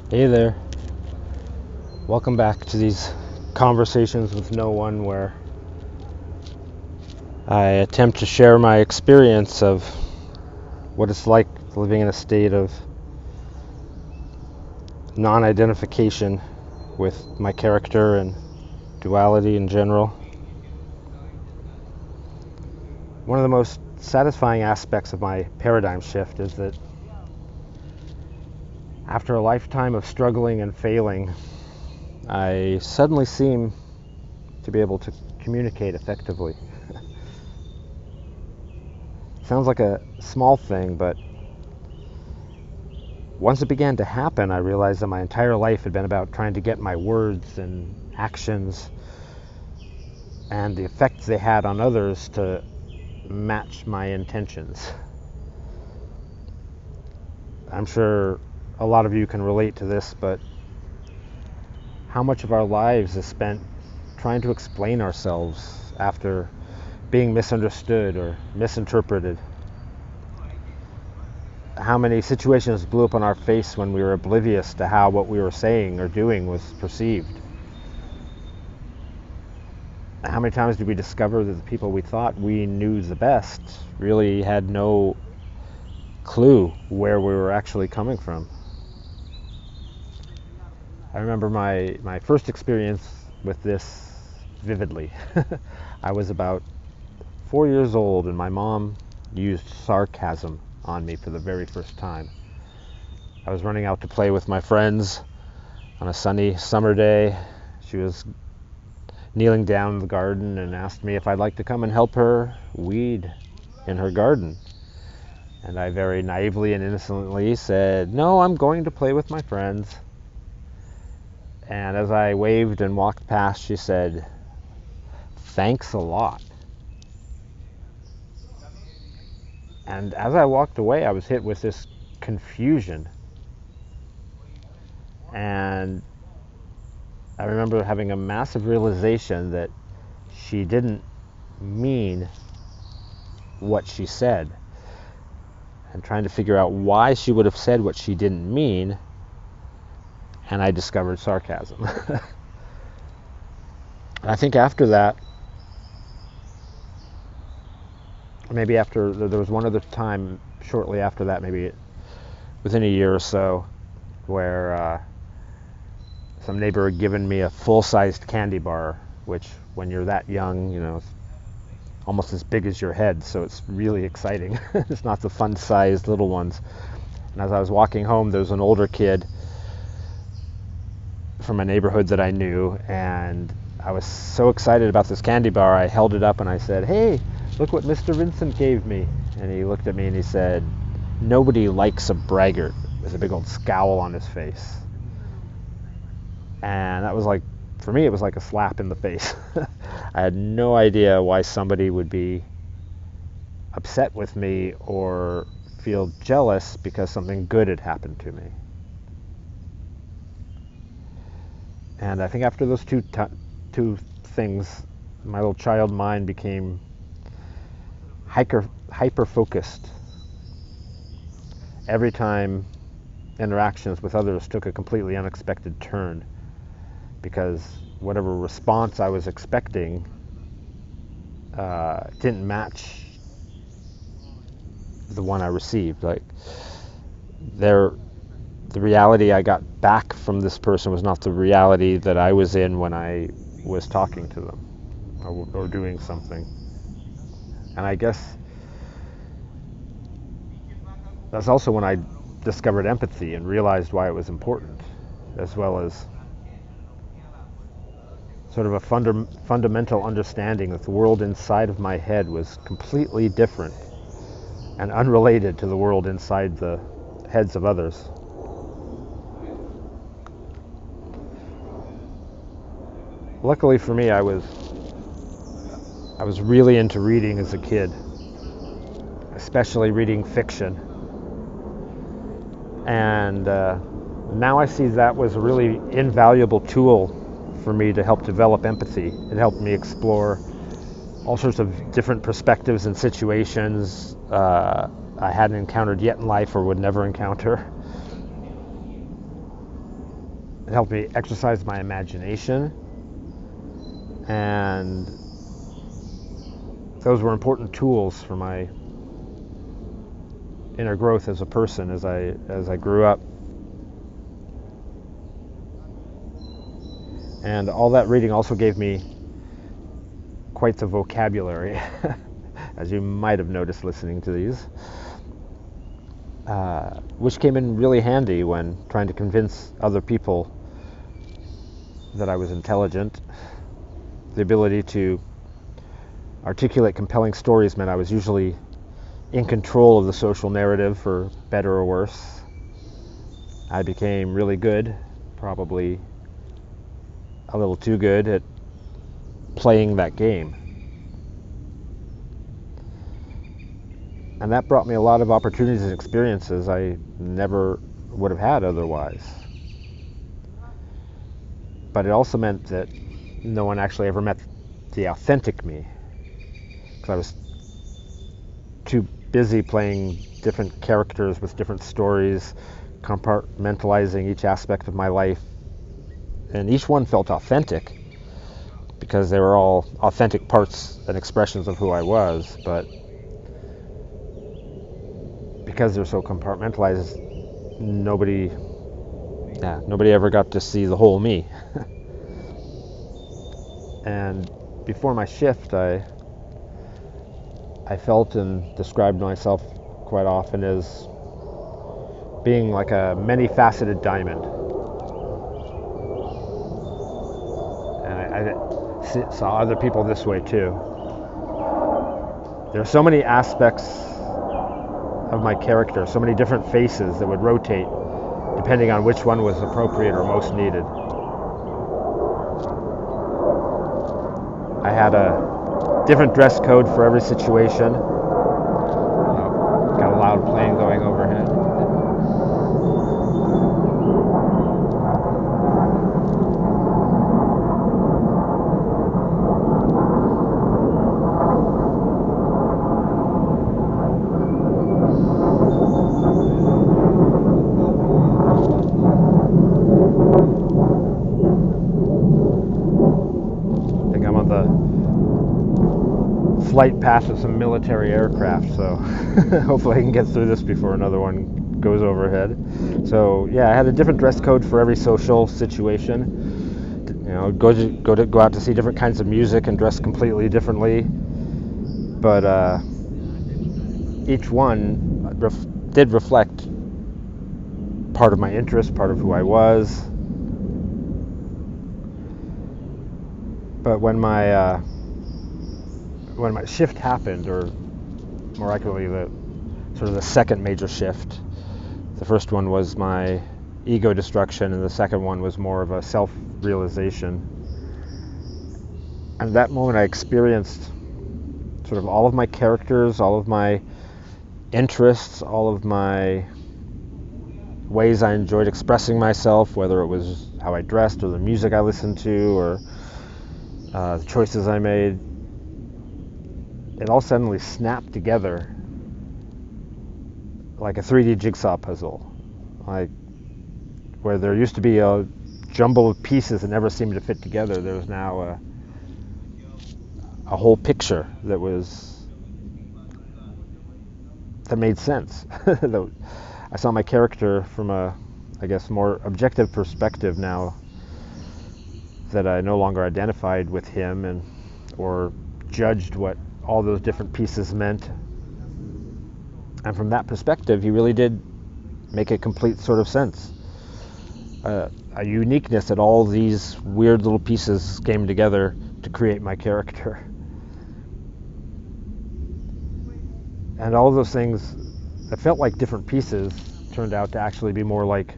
Hey there. Welcome back to these conversations with no one where I attempt to share my experience of what it's like living in a state of non-identification with my character and duality in general. One of the most satisfying aspects of my paradigm shift is that after a lifetime of struggling and failing, I suddenly seem to be able to communicate effectively. Sounds like a small thing, but once it began to happen, I realized that my entire life had been about trying to get my words and actions and the effects they had on others to match my intentions. I'm sure a lot of you can relate to this, but how much of our lives is spent trying to explain ourselves after being misunderstood or misinterpreted? How many situations blew up in our face when we were oblivious to how what we were saying or doing was perceived? How many times did we discover that the people we thought we knew the best really had no clue where we were actually coming from? I remember my first experience with this vividly. I was about 4 years old and my mom used sarcasm on me for the very first time. I was running out to play with my friends on a sunny summer day. She was kneeling down in the garden and asked me if I'd like to come and help her weed in her garden. And I very naively and innocently said, "No, I'm going to play with my friends." And as I waved and walked past, she said, "Thanks a lot." And as I walked away, I was hit with this confusion. And I remember having a massive realization that she didn't mean what she said, and trying to figure out why she would have said what she didn't mean, and I discovered sarcasm. And I think after that, maybe after, there was one other time shortly after that, maybe within a year or so, where some neighbor had given me a full-sized candy bar, which when you're that young, it's almost as big as your head, so it's really exciting. It's not the fun-sized little ones. And as I was walking home, there was an older kid from a neighborhood that I knew, and I was so excited about this candy bar, I held it up and I said, "Hey, look what Mr. Vincent gave me." And he looked at me and he said, "Nobody likes a braggart," with a big old scowl on his face. And that was like, for me, it was like a slap in the face. I had no idea why somebody would be upset with me or feel jealous because something good had happened to me. And I think after those two things, my little child mind became hyper focused. Every time interactions with others took a completely unexpected turn, because whatever response I was expecting didn't match the one I received. Like, the reality I got back from this person was not the reality that I was in when I was talking to them or doing something. And I guess that's also when I discovered empathy and realized why it was important, as well as sort of a fundamental understanding that the world inside of my head was completely different and unrelated to the world inside the heads of others. Luckily for me, I was really into reading as a kid, especially reading fiction. And now I see that was a really invaluable tool for me to help develop empathy. It helped me explore all sorts of different perspectives and situations I hadn't encountered yet in life or would never encounter. It helped me exercise my imagination, and those were important tools for my inner growth as a person as I grew up. And all that reading also gave me quite the vocabulary, as you might have noticed listening to these, which came in really handy when trying to convince other people that I was intelligent. The ability to articulate compelling stories meant I was usually in control of the social narrative, for better or worse. I became really good, probably a little too good, at playing that game. And that brought me a lot of opportunities and experiences I never would have had otherwise. But it also meant that no one actually ever met the authentic me, because I was too busy playing different characters with different stories, compartmentalizing each aspect of my life. And each one felt authentic because they were all authentic parts and expressions of who I was, but because they're so compartmentalized, nobody ever got to see the whole me. And before my shift, I felt and described myself quite often as being like a many-faceted diamond. And I saw other people this way too. There are so many aspects of my character, so many different faces that would rotate depending on which one was appropriate or most needed. I had a different dress code for every situation. Got a loud plane going overhead. Flight path of some military aircraft, so hopefully I can get through this before another one goes overhead. So yeah, I had a different dress code for every social situation. You know, go out to see different kinds of music and dress completely differently. But each one did reflect part of my interest, part of who I was. But when my shift happened, or more accurately, the second major shift. The first one was my ego destruction, and the second one was more of a self-realization. And at that moment I experienced sort of all of my characters, all of my interests, all of my ways I enjoyed expressing myself, whether it was how I dressed or the music I listened to or the choices I made. It all suddenly snapped together like a 3D jigsaw puzzle, like where there used to be a jumble of pieces that never seemed to fit together. There was now a whole picture that made sense. I saw my character from a, I guess, more objective perspective now that I no longer identified with him or judged what all those different pieces meant. And from that perspective, he really did make a complete sort of sense. A uniqueness that all these weird little pieces came together to create my character. And all of those things that felt like different pieces turned out to actually be more like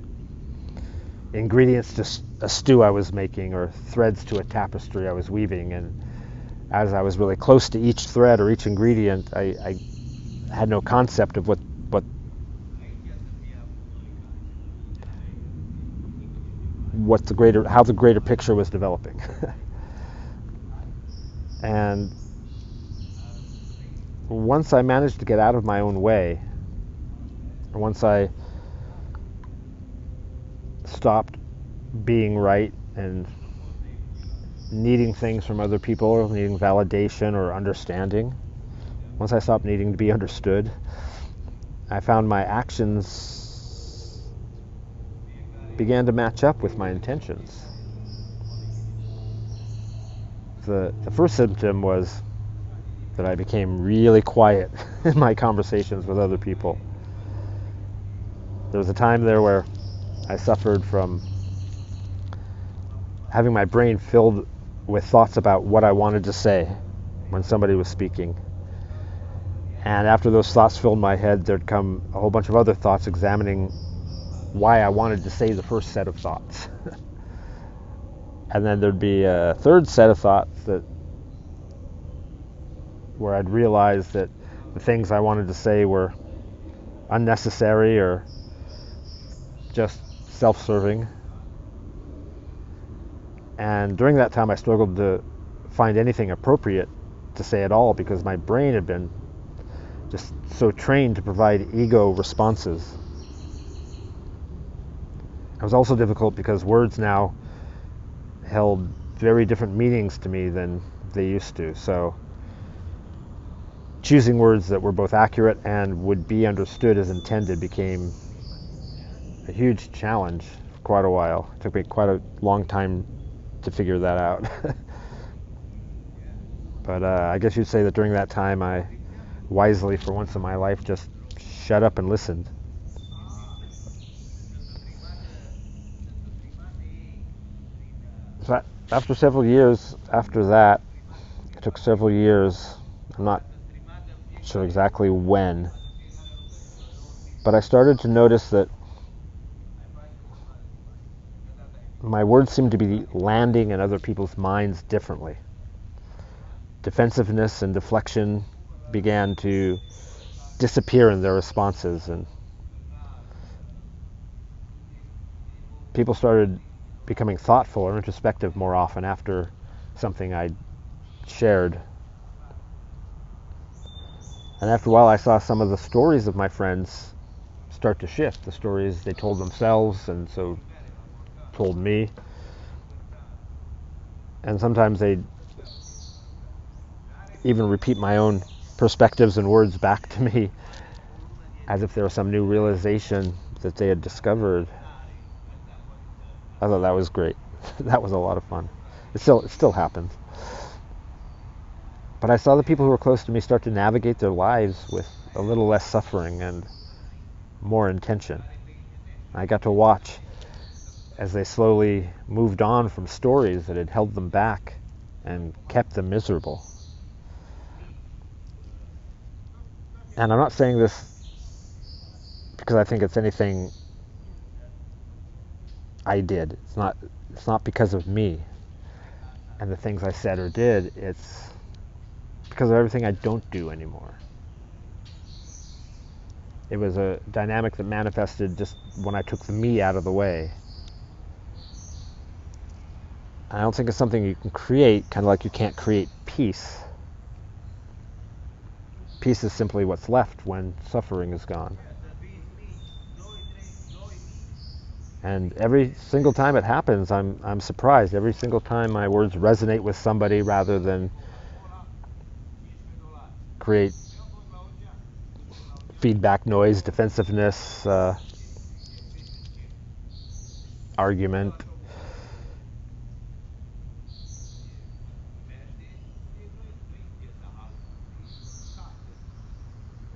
ingredients to a stew I was making, or threads to a tapestry I was weaving. And as I was really close to each thread or each ingredient, I had no concept of how the greater picture was developing. And once I managed to get out of my own way, once I stopped being right and needing things from other people, needing validation or understanding. Once I stopped needing to be understood, I found my actions began to match up with my intentions. The first symptom was that I became really quiet in my conversations with other people. There was a time there where I suffered from having my brain filled with thoughts about what I wanted to say when somebody was speaking. And after those thoughts filled my head, there'd come a whole bunch of other thoughts examining why I wanted to say the first set of thoughts. And then there'd be a third set of thoughts where I'd realize that the things I wanted to say were unnecessary or just self-serving. And during that time, I struggled to find anything appropriate to say at all because my brain had been just so trained to provide ego responses. It was also difficult because words now held very different meanings to me than they used to. So choosing words that were both accurate and would be understood as intended became a huge challenge for quite a while. It took me quite a long time to figure that out. But I guess you'd say that during that time I wisely, for once in my life, just shut up and listened. So after several years after that, it took several years, I'm not sure exactly when, but I started to notice that my words seemed to be landing in other people's minds differently. Defensiveness and deflection began to disappear in their responses, and people started becoming thoughtful or introspective more often after something I shared. And after a while, I saw some of the stories of my friends start to shift, the stories they told themselves and so told me. And sometimes they'd even repeat my own perspectives and words back to me as if there was some new realization that they had discovered. I thought that was great. That was a lot of fun. It still happens. But I saw the people who were close to me start to navigate their lives with a little less suffering and more intention. I got to watch as they slowly moved on from stories that had held them back and kept them miserable. And I'm not saying this because I think it's anything I did. It's not because of me and the things I said or did. It's because of everything I don't do anymore. It was a dynamic that manifested just when I took the me out of the way. I don't think it's something you can create, kind of like you can't create peace. Peace is simply what's left when suffering is gone. And every single time it happens, I'm surprised. Every single time my words resonate with somebody rather than create feedback noise, defensiveness, argument.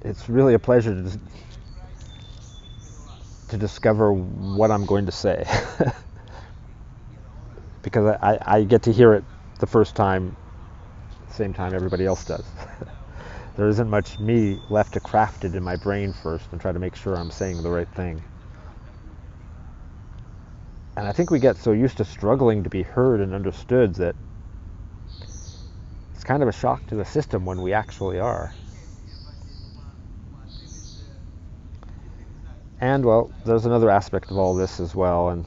It's really a pleasure to discover what I'm going to say. Because I get to hear it the first time, same time everybody else does. There isn't much me left to craft it in my brain first and try to make sure I'm saying the right thing. And I think we get so used to struggling to be heard and understood that it's kind of a shock to the system when we actually are. And, well, there's another aspect of all this as well, and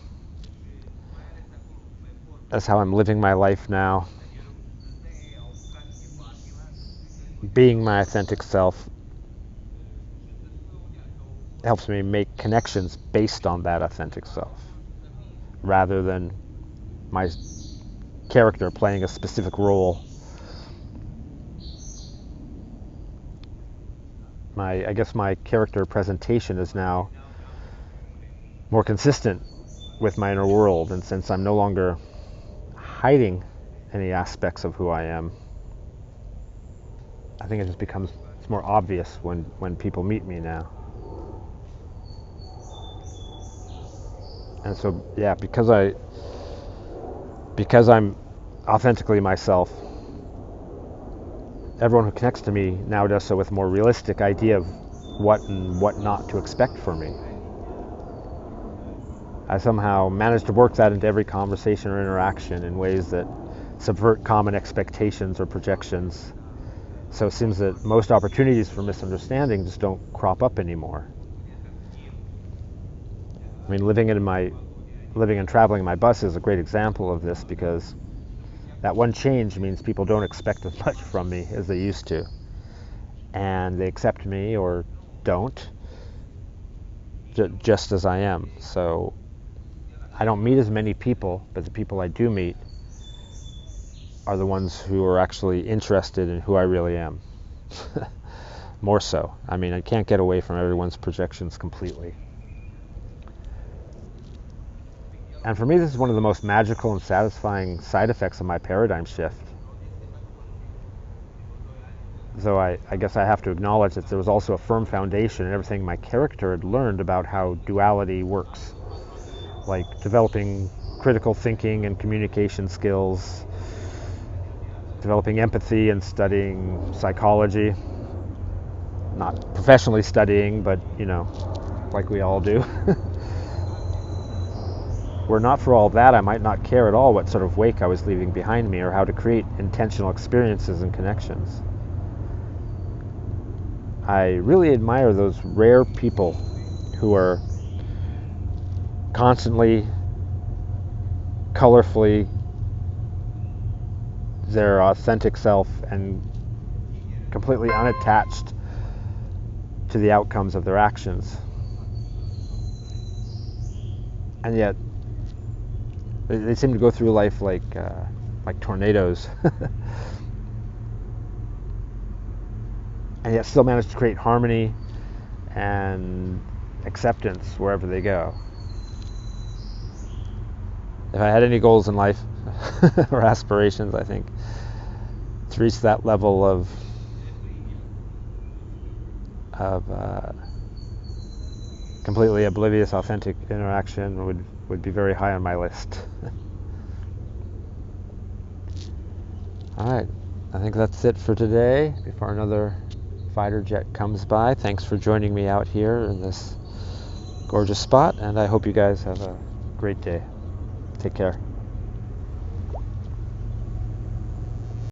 that's how I'm living my life now. Being my authentic self helps me make connections based on that authentic self, rather than my character playing a specific role. I guess my character presentation is now more consistent with my inner world, and since I'm no longer hiding any aspects of who I am, I think it just becomes it's more obvious when people meet me now. And so yeah, because I'm authentically myself, everyone who connects to me now does so with a more realistic idea of what and what not to expect from me. I somehow manage to work that into every conversation or interaction in ways that subvert common expectations or projections. So it seems that most opportunities for misunderstanding just don't crop up anymore. I mean, living and traveling in my bus is a great example of this, because that one change means people don't expect as much from me as they used to. And they accept me or don't, just as I am. So I don't meet as many people, but the people I do meet are the ones who are actually interested in who I really am. More so. I mean, I can't get away from everyone's projections completely. And for me, this is one of the most magical and satisfying side effects of my paradigm shift. Though I guess I have to acknowledge that there was also a firm foundation in everything my character had learned about how duality works, like developing critical thinking and communication skills, developing empathy and studying psychology. Not professionally studying, but, like we all do. Were not for all that, I might not care at all what sort of wake I was leaving behind me or how to create intentional experiences and connections. I really admire those rare people who are constantly, colorfully their authentic self and completely unattached to the outcomes of their actions. And yet, they seem to go through life like tornadoes, and yet still manage to create harmony and acceptance wherever they go. If I had any goals in life or aspirations, I think to reach that level of completely oblivious, authentic interaction would be very high on my list. All right, I think that's it for today. Before another fighter jet comes by, thanks for joining me out here in this gorgeous spot, and I hope you guys have a great day. Take care.